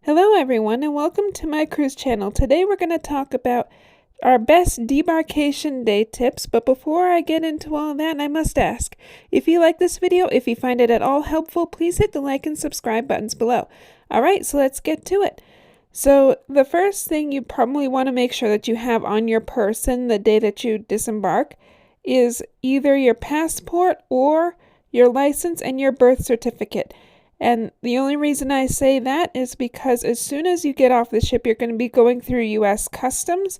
Hello everyone and welcome to my cruise channel. Today we're going to talk about our best debarkation day tips, but before I get into all that, I must ask, if you like this video, if you find it at all helpful, please hit the like and subscribe buttons below. Alright, so let's get to it. So the first thing you probably want to make sure that you have on your person the day that you disembark is either your passport or your license and your birth certificate. And the only reason I say that is because as soon as you get off the ship, you're going to be going through U.S. Customs,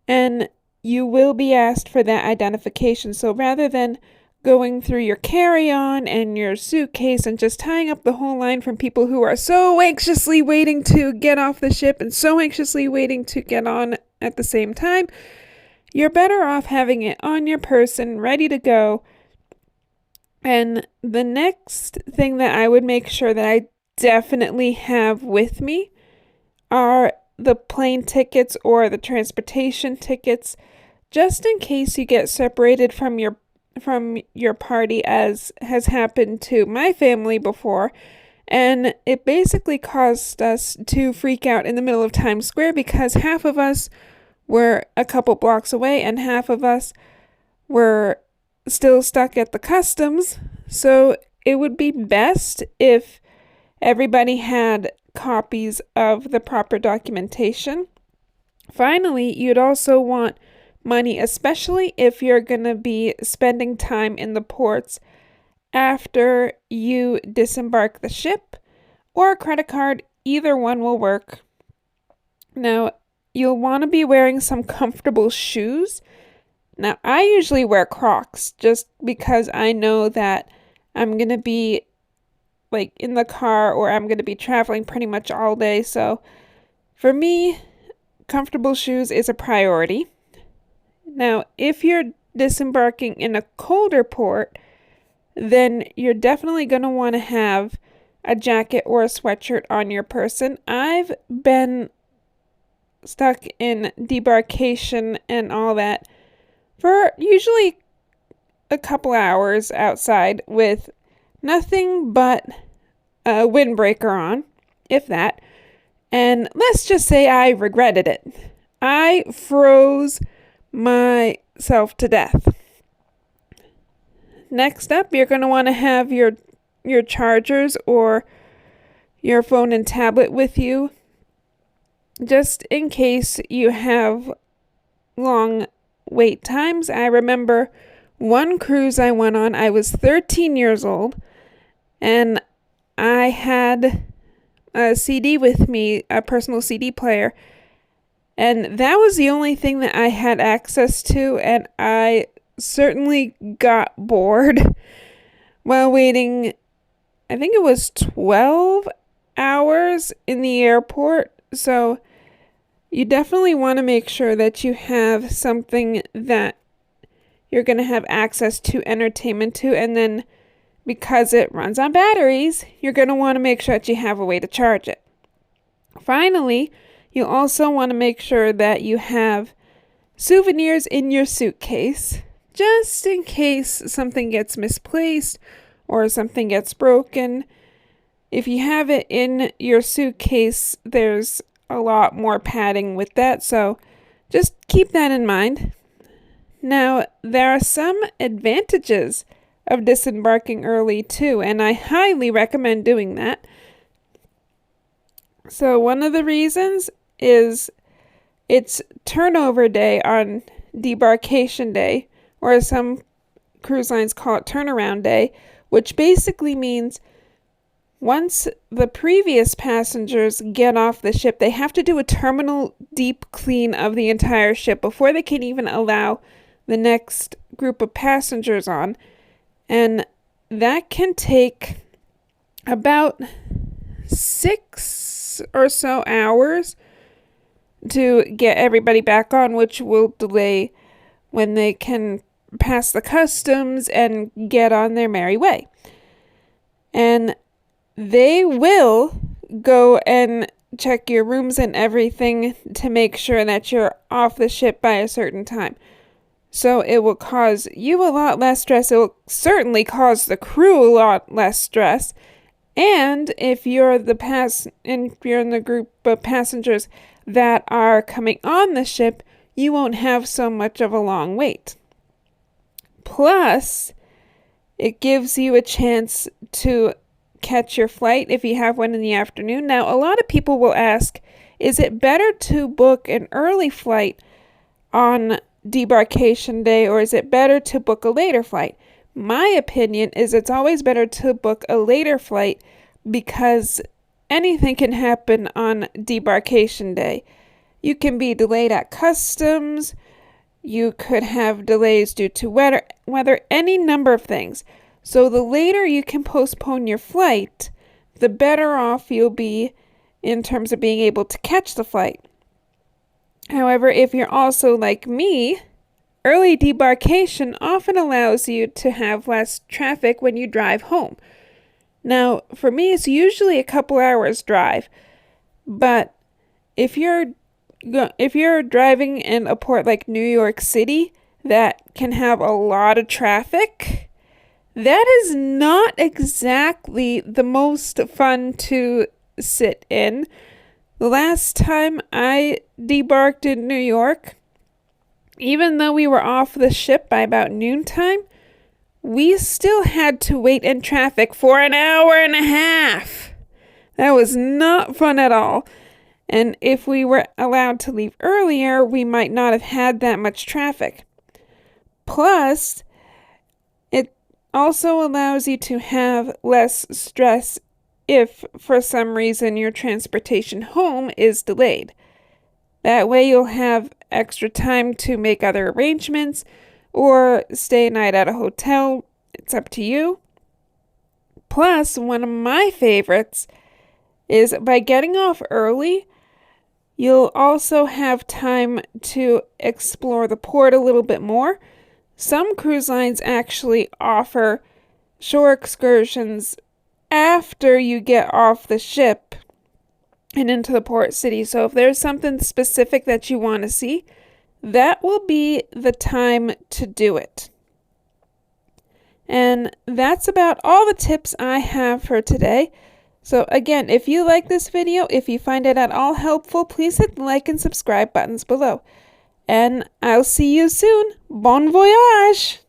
and you will be asked for that identification. So rather than going through your carry-on and your suitcase and just tying up the whole line from people who are so anxiously waiting to get off the ship and so anxiously waiting to get on at the same time, you're better off having it on your person, ready to go. And the next thing that I would make sure that I definitely have with me are the plane tickets or the transportation tickets, just in case you get separated from your party, as has happened to my family before. And it basically caused us to freak out in the middle of Times Square because half of us were a couple blocks away and half of us were still stuck at the customs. So it would be best if everybody had copies of the proper documentation. Finally, you'd also want money, especially if you're going to be spending time in the ports after you disembark the ship, or a credit card. Either one will work. Now, you'll want to be wearing some comfortable shoes. Now, I usually wear Crocs just because I know that I'm going to be like in the car or I'm going to be traveling pretty much all day. So for me, comfortable shoes is a priority. Now, if you're disembarking in a colder port, then you're definitely going to want to have a jacket or a sweatshirt on your person. I've been stuck in debarkation and all that for usually a couple hours outside with nothing but a windbreaker on, if that. And let's just say I regretted it. I froze myself to death. Next up, you're going to want to have your chargers or your phone and tablet with you, just in case you have long wait times. I remember one cruise I went on, I was 13 years old, and I had a CD with me, a personal CD player, and that was the only thing that I had access to, and I certainly got bored while waiting. I think it was 12 hours in the airport. So you definitely want to make sure that you have something that you're going to have access to entertainment to, and then because it runs on batteries, you're going to want to make sure that you have a way to charge it. Finally, you also want to make sure that you have souvenirs in your suitcase, just in case something gets misplaced or something gets broken. If you have it in your suitcase, there's a lot more padding with that, so just keep that in mind. Now, there are some advantages of disembarking early too, and I highly recommend doing that. So one of the reasons is it's turnover day on debarkation day, or some cruise lines call it turnaround day, which basically means once the previous passengers get off the ship, they have to do a terminal deep clean of the entire ship before they can even allow the next group of passengers on. And that can take about 6 or so hours to get everybody back on, which will delay when they can pass the customs and get on their merry way. And they will go and check your rooms and everything to make sure that you're off the ship by a certain time. So it will cause you a lot less stress. It will certainly cause the crew a lot less stress. And if you're in the group of passengers that are coming on the ship, you won't have so much of a long wait. Plus, it gives you a chance to catch your flight if you have one in the afternoon. Now, a lot of people will ask, is it better to book an early flight on debarkation day, or is it better to book a later flight? My opinion is it's always better to book a later flight because anything can happen on debarkation day. You can be delayed at customs, you could have delays due to weather, any number of things. So the later you can postpone your flight, the better off you'll be in terms of being able to catch the flight. However, if you're also like me, early debarkation often allows you to have less traffic when you drive home. Now, for me, it's usually a couple hours drive, but if you're driving in a port like New York City that can have a lot of traffic, that is not exactly the most fun to sit in. The last time I debarked in New York, even though we were off the ship by about noontime, we still had to wait in traffic for an hour and a half. That was not fun at all. And if we were allowed to leave earlier, we might not have had that much traffic. Plus, it also allows you to have less stress if for some reason your transportation home is delayed. That way you'll have extra time to make other arrangements or stay a night at a hotel. It's up to you. Plus, one of my favorites is by getting off early, you'll also have time to explore the port a little bit more. Some cruise lines actually offer shore excursions after you get off the ship and into the port city. So if there's something specific that you want to see, that will be the time to do it. And that's about all the tips I have for today. So again, if you like this video, if you find it at all helpful, please hit the like and subscribe buttons below. And I'll see you soon. Bon voyage!